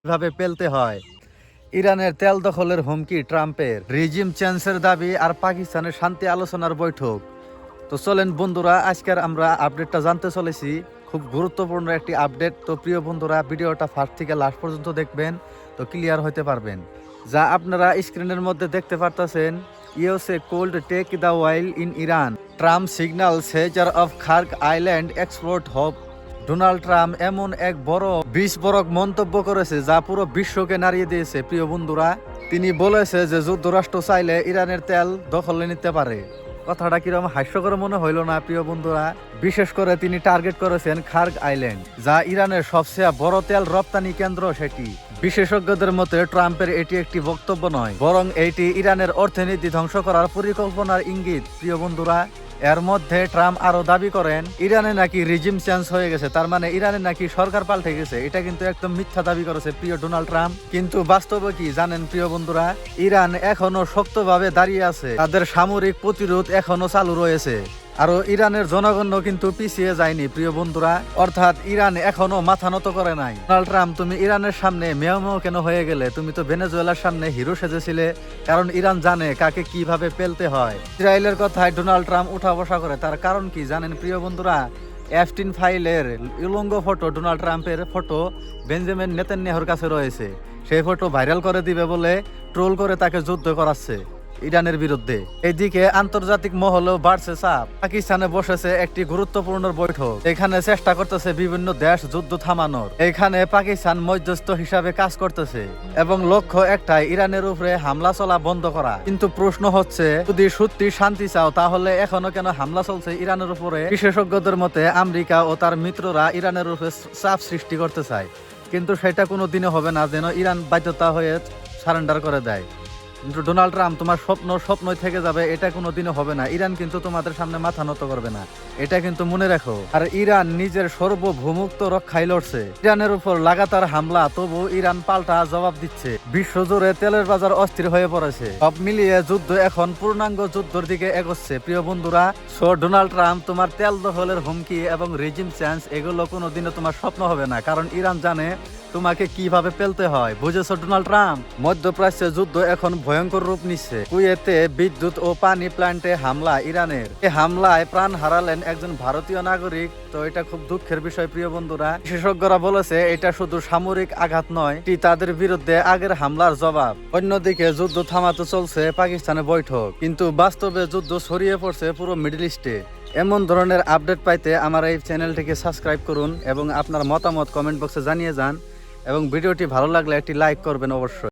কিভাবে পেলতে হয়। ইরানের তেল দখলের হুমকি ট্রাম্পের, রিজিম চেঞ্জের দাবি আর পাকিস্তানের শান্তি আলোচনার বৈঠক। তো চলেন বন্ধুরা, আজকের আমরা আপডেটটা জানতে চলেছি। খুব গুরুত্বপূর্ণ একটি আপডেট। তো প্রিয় বন্ধুরা, ভিডিওটা ফার্স্ট থেকে লাস্ট পর্যন্ত দেখবেন, তো ক্লিয়ার হতে পারবেন। যা আপনারা স্ক্রিনের মধ্যে দেখতে পারতেছেন, USA could take the oil in Iran, Trump signal seizure of Kharg Island export hub. Donald Trump এমন এক বড় বিস্ফোরক মন্তব্য করেছে যা পুরো বিশ্বকে নাড়িয়ে দিয়েছে। প্রিয় বন্ধুরা, তিনি বলেছে যে যুক্তরাষ্ট্র চাইলে ইরানের তেল দখলে নিতে পারে। কথাটা কিরকম হাস্যকর মনে হইল না প্রিয় বন্ধুরা? বিশেষ করে তিনি টার্গেট করেছেন খার্গ আইল্যান্ড, যা ইরানের সবচেয়ে বড় তেল রপ্তানি কেন্দ্র। সেটি বিশেষজ্ঞদের মতে ট্রাম্পের এটি একটি বক্তব্য নয়, বরং এটি ইরানের অর্থনীতি ধ্বংস করার পরিকল্পনার ইঙ্গিত। প্রিয় বন্ধুরা, এর মধ্যে ট্রাম্প আরো দাবি করেন ইরানে নাকি রিজিম চেঞ্জ হয়ে গেছে, তার মানে ইরানে নাকি সরকার পাল্টে গেছে। এটা কিন্তু একদম মিথ্যা দাবি করেছে প্রিয় ডোনাল্ড ট্রাম্প। কিন্তু বাস্তবে কি জানেন প্রিয় বন্ধুরা? ইরান এখনো শক্তভাবে দাঁড়িয়ে আছে, তাদের সামরিক প্রতিরোধ এখনো চালু রয়েছে। আরো ইরানের জনগণ কিন্তু পিছিয়ে যায়নি প্রিয় বন্ধুরা, অর্থাৎ ইরান এখনো মাথা নত করে নাই। ডোনাল্ড ট্রাম্প, তুমি ইরানের সামনে মেয় কেন হয়ে গেলে? তুমি তো ভেনেজুয়েলার সামনে হিরো সেজেছিলে, কারণ ইরান জানে কাকে কিভাবে পেলতে হয়। ইসরায়েলের কথায় ডোনাল্ড ট্রাম্প উঠা বসা করে, তার কারণ কি জানেন প্রিয় বন্ধুরা? এফটিন ফাইলের উলঙ্গ ফটো, ডোনাল্ড ট্রাম্পের ফটো বেঞ্জামিন নেতানিয়াহুর কাছে রয়েছে। সেই ফটো ভাইরাল করে দিবে বলে ট্রোল করে তাকে যুদ্ধ করাচ্ছে ইরানের বিরুদ্ধে। এদিকে আন্তর্জাতিক মহলেও বাড়ছে চাপ। পাকিস্তানে বসেছে একটি গুরুত্বপূর্ণ বৈঠক, এখানে চেষ্টা করতেছে বিভিন্ন দেশ যুদ্ধ থামানোর। এখানে পাকিস্তান মধ্যস্থ হিসাবে কাজ করতেছে এবং লক্ষ্য একটাই, ইরানের উপরে হামলা চলা বন্ধ করা। কিন্তু প্রশ্ন হচ্ছে, যদি সত্যি শান্তি চাও তাহলে এখনো কেন হামলা চলছে ইরানের উপরে? বিশেষজ্ঞদের মতে আমেরিকা ও তার মিত্ররা ইরানের উপরে চাপ সৃষ্টি করতে চায়, কিন্তু সেটা কোনো দিনে হবে না যেন ইরান বাধ্যতা হয়ে সারেন্ডার করে দেয়। কিন্তু ডোনাল্ড ট্রাম্প, তোমার স্বপ্নই থেকে যাবে, এটা কোনো দিনও হবে না। ইরান কিন্তু তোমাদের সামনে মাথা নত করবে না, এটা কিন্তু মনে রাখো। আর ইরান নিজের সার্বভৌমত্ব রক্ষায় লড়ছে। ইরানের উপর লাগাতার হামলা, তবু ইরান পাল্টা জবাব দিচ্ছে। বিশ্বজুড়ে তেলের বাজার অস্থির হয়ে পড়েছে। সব মিলিয়ে যুদ্ধ এখন পূর্ণাঙ্গ যুদ্ধের দিকে এগোচ্ছে প্রিয় বন্ধুরা। সো ডোনাল্ড ট্রাম্প, তোমার তেল দখলের হুমকি এবং রিজিম চেঞ্জ এগুলো কোনোদিনও তোমার স্বপ্ন হবে না, কারণ ইরান জানে তোমাকে কিভাবে পেলতে হয়। বুঝেছো ডোনাল্ড ট্রাম্প? মধ্যপ্রাচ্যে যুদ্ধ এখন ভয়ঙ্কর রূপ নিচ্ছে। কুয়েতে বিদ্যুৎ ও পানি প্ল্যান্টে হামলা ইরানের। এই হামলায় প্রাণ হারালেন একজন ভারতীয় নাগরিক। তো এটা খুব দুঃখের বিষয় প্রিয় বন্ধুরা। বিশেষজ্ঞরা বলেছে এটা শুধু সামরিক আঘাত নয়, এটি তাদের বিরুদ্ধে আগের হামলার জবাব। অন্যদিকে যুদ্ধ থামাতে চলছে পাকিস্তানে বৈঠক, কিন্তু বাস্তবে যুদ্ধ ছড়িয়ে পড়ছে পুরো মিডল ইস্টে। এমন ধরনের আপডেট পাইতে আমার এই চ্যানেলটিকে সাবস্ক্রাইব করুন এবং আপনার মতামত কমেন্ট বক্সে জানিয়ে যান, এবং ভিডিওটি ভালো লাগলে একটি লাইক করবেন অবশ্যই।